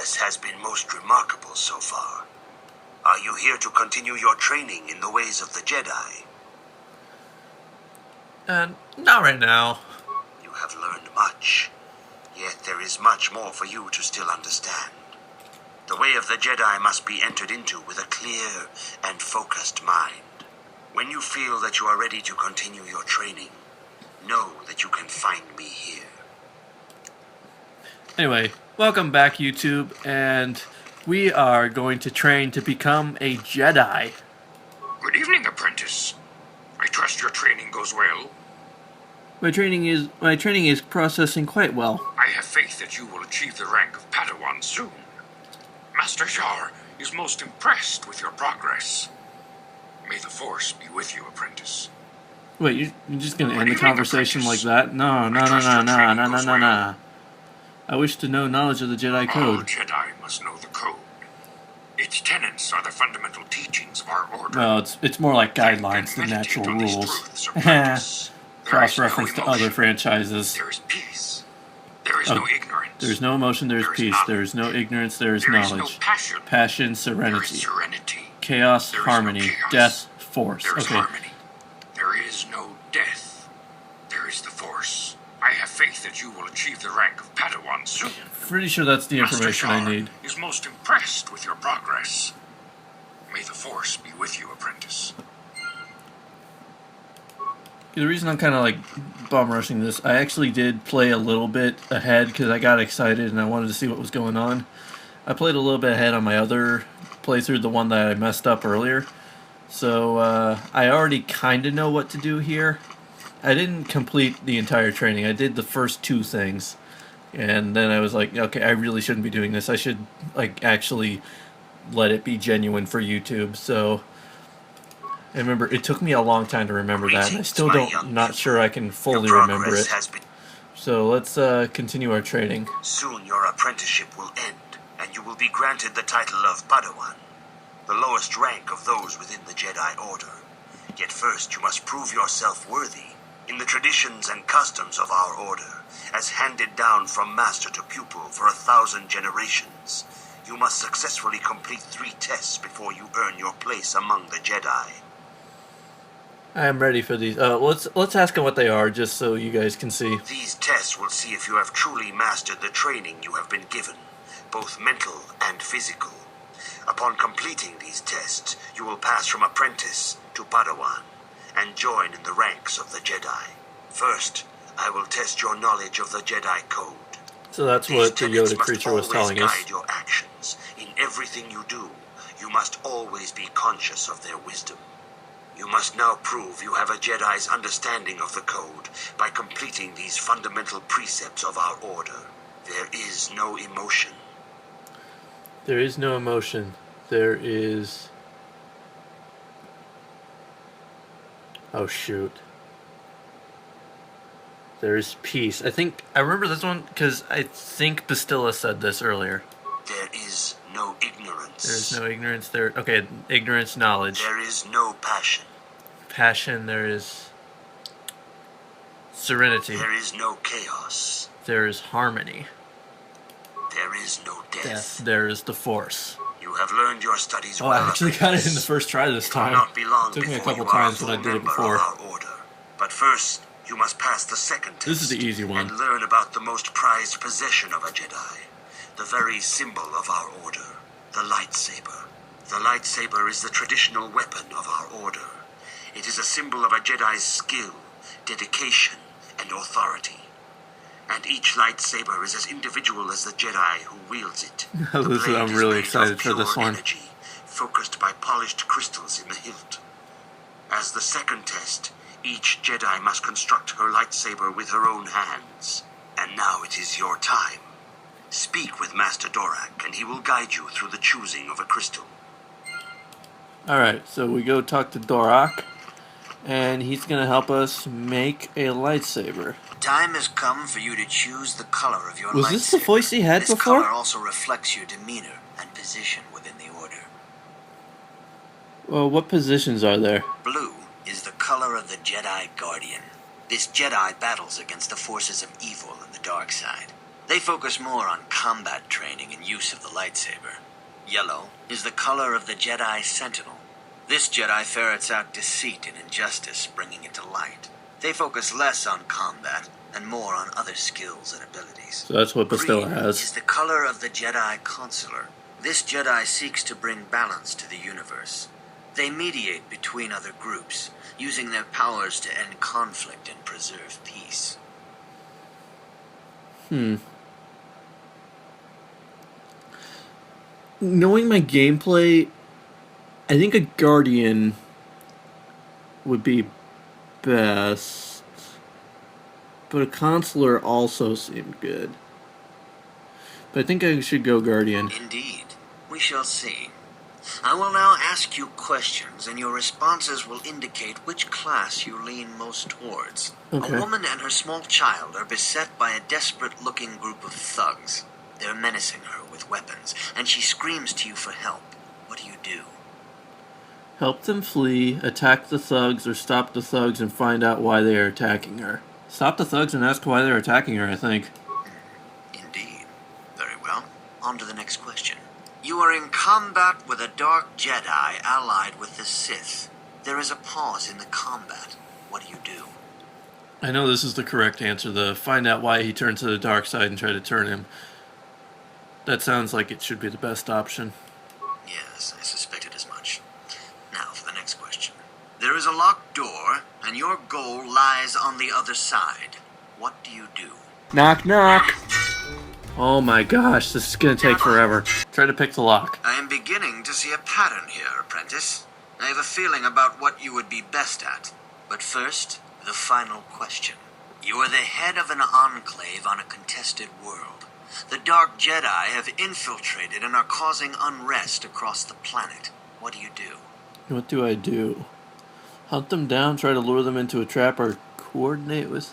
progress has been most remarkable so far. Are you here to continue your training in the ways of the Jedi? Not right now. You have learned much, yet there is much more for you to still understand. The way of the Jedi must be entered into with a clear and focused mind. When you feel that you are ready to continue your training, know that you can find me here. Anyway, welcome back, YouTube, and we are going to train to become a Jedi. Good evening, apprentice. I trust your training goes well. My training is processing quite well. I have faith that you will achieve the rank of Padawan soon. Master Jar is most impressed with your progress. May the Force be with you, apprentice. Wait, you're just gonna end the conversation like that? No. I wish to know knowledge of the Jedi Code. All Jedi must know the Code. Its tenets are the fundamental teachings of our order. Well, it's more like guidelines than actual rules. Cross-reference to other franchises. There is peace. There is no ignorance. There is no emotion, there is peace. There is no ignorance, there is knowledge. There is no passion. Passion, serenity. There is serenity. Chaos, There is harmony, no chaos. death, force. There is Okay. harmony. There is no death. There is the Force. I have faith that you will achieve the rank of Padawan soon. Pretty sure that's the information I Master need. Jar is most impressed with your progress. May the Force be with you, apprentice. The reason I'm kind of like bum rushing this, I actually did play a little bit ahead because I got excited and I wanted to see what was going on. I played a little bit ahead on my other playthrough, the one that I messed up earlier. So I already kind of know what to do here. I didn't complete the entire training. I did the first two things. And then I was like, okay, I really shouldn't be doing this. I should like actually let it be genuine for YouTube. So I remember it took me a long time to remember that, and I still not sure I can fully remember it. So let's continue our training. Soon your apprenticeship will end, and you will be granted the title of Padawan, the lowest rank of those within the Jedi Order. Yet first you must prove yourself worthy in the traditions and customs of our order, as handed down from master to pupil for 1,000 generations. You must successfully complete 3 tests before you earn your place among the Jedi. I am ready for these. Let's ask them what they are, just so you guys can see. These tests will see if you have truly mastered the training you have been given, both mental and physical. Upon completing these tests, you will pass from apprentice to Padawan and join in the ranks of the Jedi. First, I will test your knowledge of the Jedi Code. So that's what the Yoda creature was telling us. Guide your actions. In everything you do, you must always be conscious of their wisdom. You must now prove you have a Jedi's understanding of the Code by completing these fundamental precepts of our order. There is no emotion. There is no emotion. There is... Oh, shoot. There is peace. I remember this one because I think Bastilla said this earlier. There is no ignorance. There is no ignorance. Okay, ignorance, knowledge. There is no passion. Passion, there is serenity. There is no chaos. There is harmony. There is no death. There is the Force. You have learned your studies well. I actually got it in the first try this time. It took me a couple times when I did it before. But first, you must pass the second test. This is the easy one. And learn about the most prized possession of a Jedi, the very symbol of our order, the lightsaber. The lightsaber is the traditional weapon of our order. It is a symbol of a Jedi's skill, dedication, and authority. And each lightsaber is as individual as the Jedi who wields it. I'm really excited for this one. Energy, focused by polished crystals in the hilt. As the second test, each Jedi must construct her lightsaber with her own hands. And now it is your time. Speak with Master Dorak, and he will guide you through the choosing of a crystal. Alright, so we go talk to Dorak, and he's going to help us make a lightsaber. Time has come for you to choose the color of your lightsaber. Was this the voice he had this before? This color also reflects your demeanor and position within the order. Well, what positions are there? Blue is the color of the Jedi Guardian. This Jedi battles against the forces of evil and the dark side. They focus more on combat training and use of the lightsaber. Yellow is the color of the Jedi Sentinel. This Jedi ferrets out deceit and injustice, bringing it to light. They focus less on combat and more on other skills and abilities. So that's what Bastilla Green has. is the color of the Jedi Consular. This Jedi seeks to bring balance to the universe. They mediate between other groups, using their powers to end conflict and preserve peace. Knowing my gameplay, I think a Guardian would be best. But a Consular also seemed good. But I think I should go Guardian. Indeed. We shall see. I will now ask you questions, and your responses will indicate which class you lean most towards. Okay. A woman and her small child are beset by a desperate-looking group of thugs. They're menacing her with weapons, and she screams to you for help. What do you do? Help them flee, attack the thugs, or stop the thugs and find out why they are attacking her. Stop the thugs and ask why they're attacking her, I think. Indeed. Very well. On to the next question. You are in combat with a dark Jedi allied with the Sith. There is a pause in the combat. What do you do? I know this is the correct answer, the find out why he turned to the dark side and try to turn him. That sounds like it should be the best option. Yes, I suspected as much. Now for the next question. There is a locked door, and your goal lies on the other side. What do you do? Knock, knock! Oh my gosh, this is gonna take forever. Try to pick the lock. I am beginning to see a pattern here, apprentice. I have a feeling about what you would be best at. But first, the final question. You are the head of an enclave on a contested world. The Dark Jedi have infiltrated and are causing unrest across the planet. What do you do? What do I do? Hunt them down, try to lure them into a trap, or coordinate with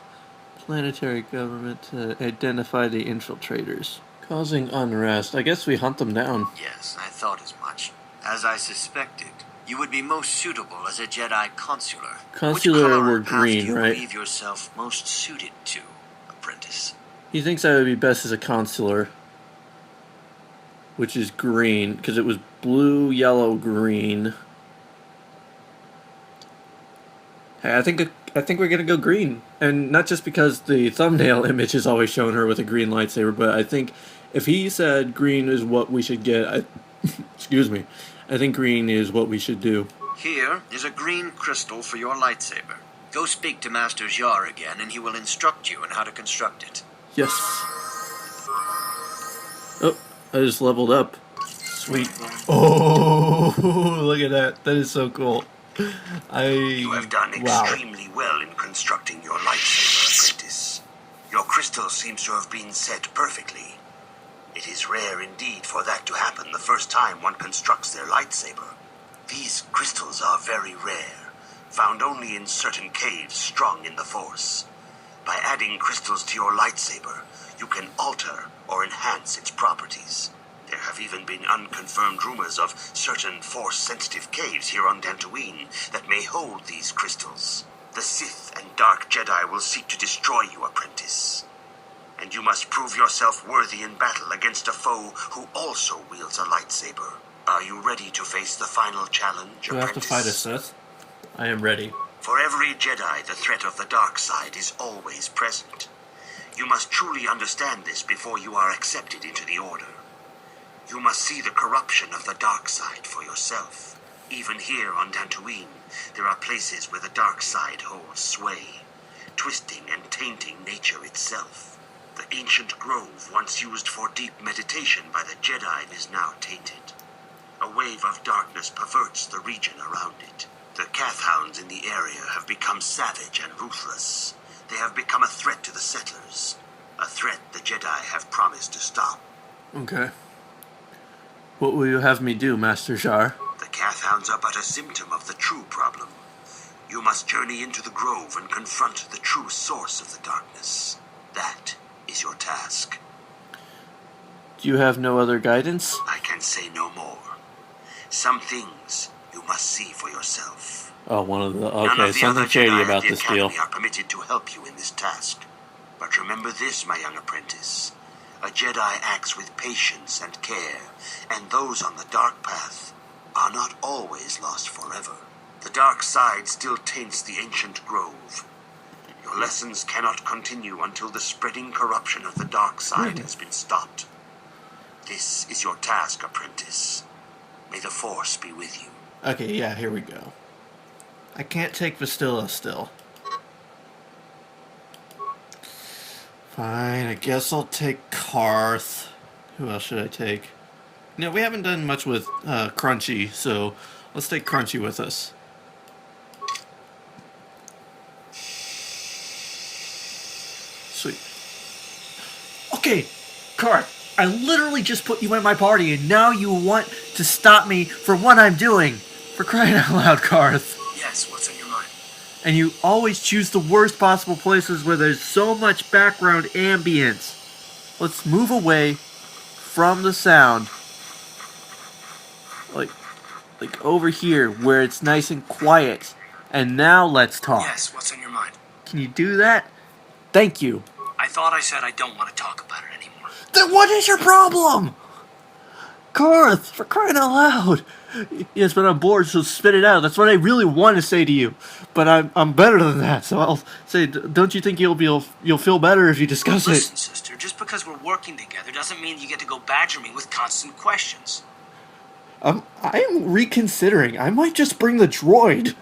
planetary government to identify the infiltrators. Causing unrest. I guess we hunt them down. Yes, I thought as much. As I suspected, you would be most suitable as a Jedi Consular. Consular Which color were or path green, do you right? believe yourself most suited to, apprentice? He thinks I would be best as a Consular, which is green, because it was blue, yellow, green. Hey, I think we're gonna go green, and not just because the thumbnail image has always shown her with a green lightsaber, but I think if he said green is what we should get, excuse me, I think green is what we should do. Here is a green crystal for your lightsaber. Go speak to Master Jar again, and he will instruct you on how to construct it. Yes. Oh, I just leveled up. Sweet. Oh, look at that. That is so cool. You have done extremely well in constructing your lightsaber, apprentice. Your crystal seems to have been set perfectly. It is rare indeed for that to happen the first time one constructs their lightsaber. These crystals are very rare, found only in certain caves strong in the Force. By adding crystals to your lightsaber, you can alter or enhance its properties. There have even been unconfirmed rumors of certain Force-sensitive caves here on Dantooine that may hold these crystals. The Sith and Dark Jedi will seek to destroy you, apprentice. And you must prove yourself worthy in battle against a foe who also wields a lightsaber. Are you ready to face the final challenge, Do I have to fight a Sith? I am ready. For every Jedi, the threat of the dark side is always present. You must truly understand this before you are accepted into the Order. You must see the corruption of the dark side for yourself. Even here on Dantooine, there are places where the dark side holds sway, twisting and tainting nature itself. The ancient grove once used for deep meditation by the Jedi is now tainted. A wave of darkness perverts the region around it. The Carth hounds in the area have become savage and ruthless. They have become a threat to the settlers. A threat the Jedi have promised to stop. Okay. What will you have me do, Master Jar? The Carth hounds are but a symptom of the true problem. You must journey into the grove and confront the true source of the darkness. That is your task. Do you have no other guidance? I can say no more. Some things you must see for yourself. Oh, one of the... None Okay, of the something other shady Jedi about at the this deal. Academy are permitted to help you in this task. But remember this, my young apprentice. A Jedi acts with patience and care, and those on the dark path are not always lost forever. The dark side still taints the ancient grove. Your lessons cannot continue until the spreading corruption of the dark side has been stopped. This is your task, apprentice. May the Force be with you. Okay, yeah, here we go. I can't take Vastilla still. Fine, I guess I'll take Carth. Who else should I take? No, we haven't done much with Crunchy, so let's take Crunchy with us. Sweet. Okay, Carth, I literally just put you in my party, and now you want to stop me for what I'm doing. For crying out loud, Carth. Yes, what's on your mind? And you always choose the worst possible places where there's so much background ambience. Let's move away from the sound. Like over here, where it's nice and quiet. And now let's talk. Yes, what's on your mind? Can you do that? Thank you. I thought I said I don't want to talk about it anymore. Then what is your problem? Carth, for crying out loud. Yes, but I'm bored, so spit it out. That's what I really want to say to you. But I'm better than that, so I'll say, don't you think you'll feel better if you discuss Listen, it? sister, just because we're working together doesn't mean you get to go badger me with constant questions. I am reconsidering. I might just bring the droid.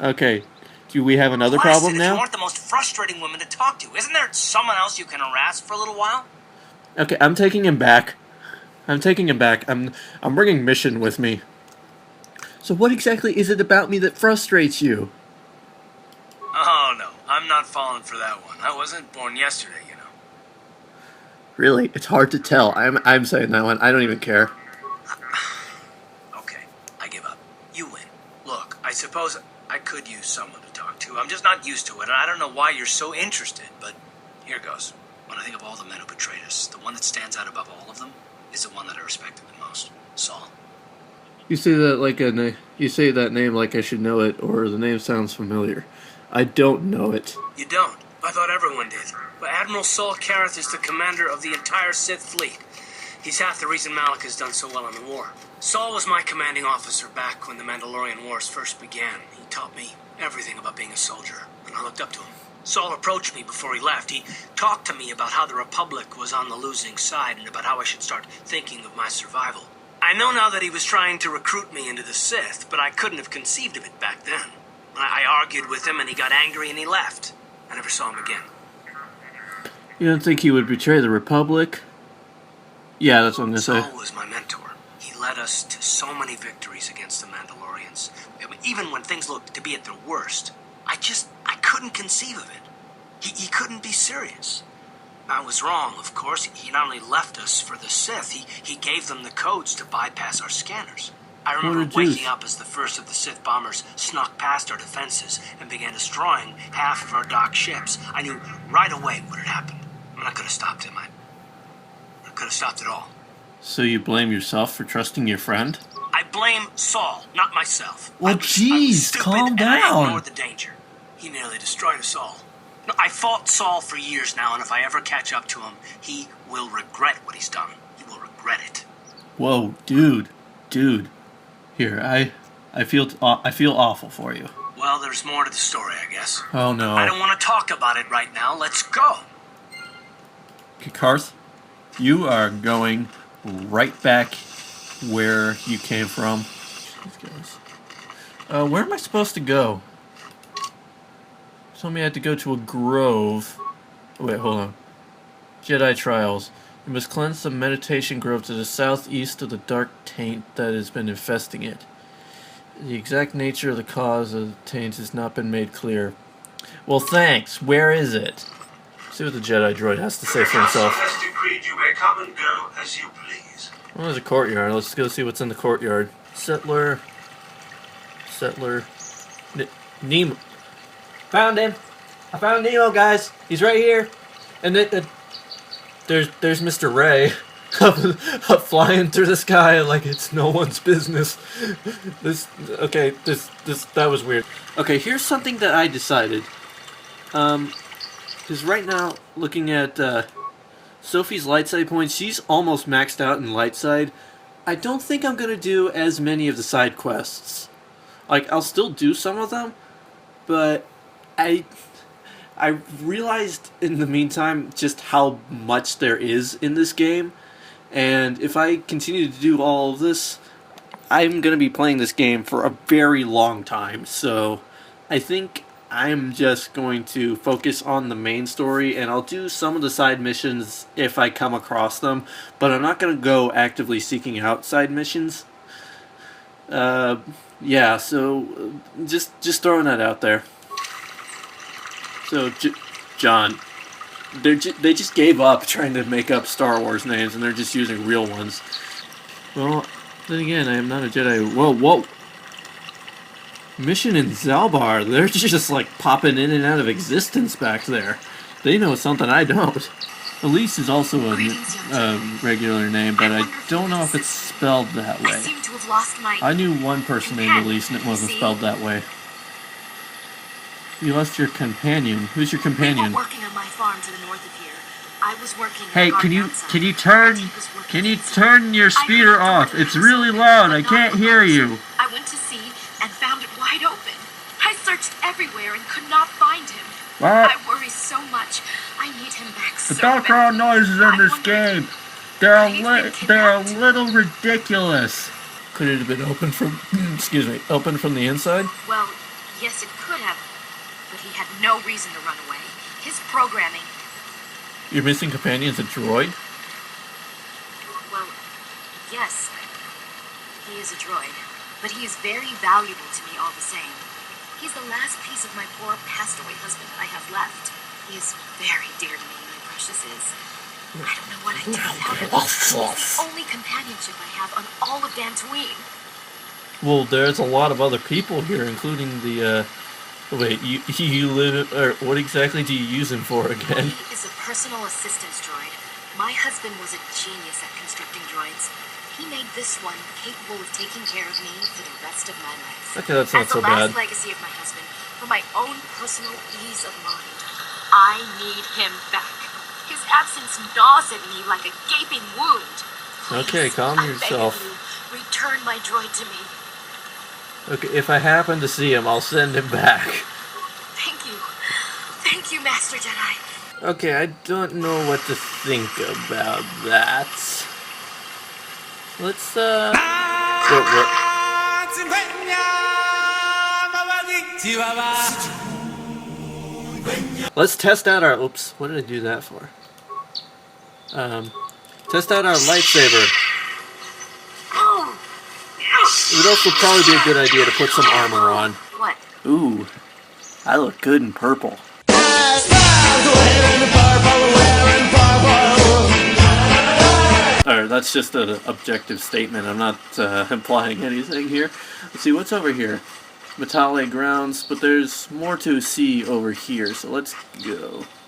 Okay, do we have another problem You now? aren't the most frustrating woman to talk to. Isn't there someone else you can harass for a little while? Okay, I'm taking him back. I'm bringing Mission with me. So what exactly is it about me that frustrates you? Oh, no. I'm not falling for that one. I wasn't born yesterday, you know. Really, it's hard to tell. I'm saying that one. I don't even care. Okay, I give up. You win. Look, I suppose I could use someone to talk to. I'm just not used to it, and I don't know why you're so interested, but here goes. When I think of all the men who betrayed us, the one that stands out above all of them is the one that I respected the most. Saul. You say that you say that name like I should know it, or the name sounds familiar. I don't know it. You don't? I thought everyone did. But Admiral Saul Carth is the commander of the entire Sith fleet. He's half the reason Malak has done so well in the war. Saul was my commanding officer back when the Mandalorian Wars first began. He taught me everything about being a soldier, and I looked up to him. Saul approached me before he left. He talked to me about how the Republic was on the losing side and about how I should start thinking of my survival. I know now that he was trying to recruit me into the Sith, but I couldn't have conceived of it back then. I argued with him and he got angry and he left. I never saw him again. You don't think he would betray the Republic? Yeah, that's what I'm gonna say. Saul was my mentor. He led us to so many victories against the Mandalorians. I mean, even when things looked to be at their worst, I couldn't conceive of it. He couldn't be serious. I was wrong, of course. He not only left us for the Sith, he gave them the codes to bypass our scanners. I remember waking up as the first of the Sith bombers snuck past our defenses and began destroying half of our docked ships. I knew right away what had happened. I mean, I could have stopped him. I could have stopped it all. So you blame yourself for trusting your friend? I blame Saul, not myself. Well, jeez, calm down. I ignored the danger. He nearly destroyed us all. No, I fought Saul for years now, and if I ever catch up to him, he will regret what he's done. He will regret it. Whoa, dude. Here, I feel awful for you. Well, there's more to the story, I guess. Oh no. I don't want to talk about it right now. Let's go. Okay, Carth, you are going right back where you came from. Jeez, guys. Where am I supposed to go? Told me I had to go to a grove. Oh, wait, hold on. Jedi Trials. You must cleanse the meditation grove to the southeast of the dark taint that has been infesting it. The exact nature of the cause of the taint has not been made clear. Well, thanks. Where is it? See what the Jedi droid has to say for himself. Has decreed you may come and go as you please. Well, there's a courtyard. Let's go see what's in the courtyard. Settler. Nemo. Found him. I found Nemo, guys. He's right here. And there's Mr. Ray up flying through the sky like it's no one's business. That was weird. Okay, here's something that I decided. Because right now, looking at Sophie's light side points, she's almost maxed out in light side. I don't think I'm going to do as many of the side quests. Like, I'll still do some of them, but I realized in the meantime just how much there is in this game, and if I continue to do all of this, I'm going to be playing this game for a very long time, so I think I'm just going to focus on the main story, and I'll do some of the side missions if I come across them, but I'm not going to go actively seeking out side missions. Yeah, so just throwing that out there. So, John, they just gave up trying to make up Star Wars names, and they're just using real ones. Well, then again, I am not a Jedi. Whoa. Mission in Zalbar, they're just like popping in and out of existence back there. They know something I don't. Elise is also a regular name, but I don't know if it's spelled that way. I knew one person named Elise and it wasn't spelled that way. You lost your companion. Who's your companion? We were working on my farm to the north of here. I was working. Hey, can you turn your speeder off? It's really loud. I can't hear you. I went to see and found it wide open. I searched everywhere and could not find him. What? I worry so much. I need him back so The background badly. noises in this game, they're a little ridiculous. Could it have been open from, open from the inside? Well, yes, it could have, but he had no reason to run away. His programming. Your missing companion's a droid? Well, yes, he is a droid, but he is very valuable to me all the same. He's the last piece of my poor passed-away husband that I have left. He is very dear to me, my precious is. I don't know what I'd do without him. He's the only companionship I have on all of Dantooine. Well, there's a lot of other people here, including the, wait, you live, or what exactly do you use him for again? He is a personal assistance droid. My husband was a genius at constructing droids. He made this one capable of taking care of me for the rest of my life. Okay, that's not so bad. As the last legacy of my husband, for my own personal ease of mind, I need him back. His absence gnaws at me like a gaping wound. Please, Okay, calm yourself. I beg you, return my droid to me. Okay, if I happen to see him, I'll send him back. Thank you. Thank you, Master Jedi. Okay, I don't know what to think about that. Let's, let's test out our, oops, what did I do that for? Test out our lightsaber. It would also probably be a good idea to put some armor on. What? Ooh, I look good in purple. Alright, that's just an objective statement. I'm not implying anything here. Let's see, what's over here? Metale grounds, but there's more to see over here, so let's go.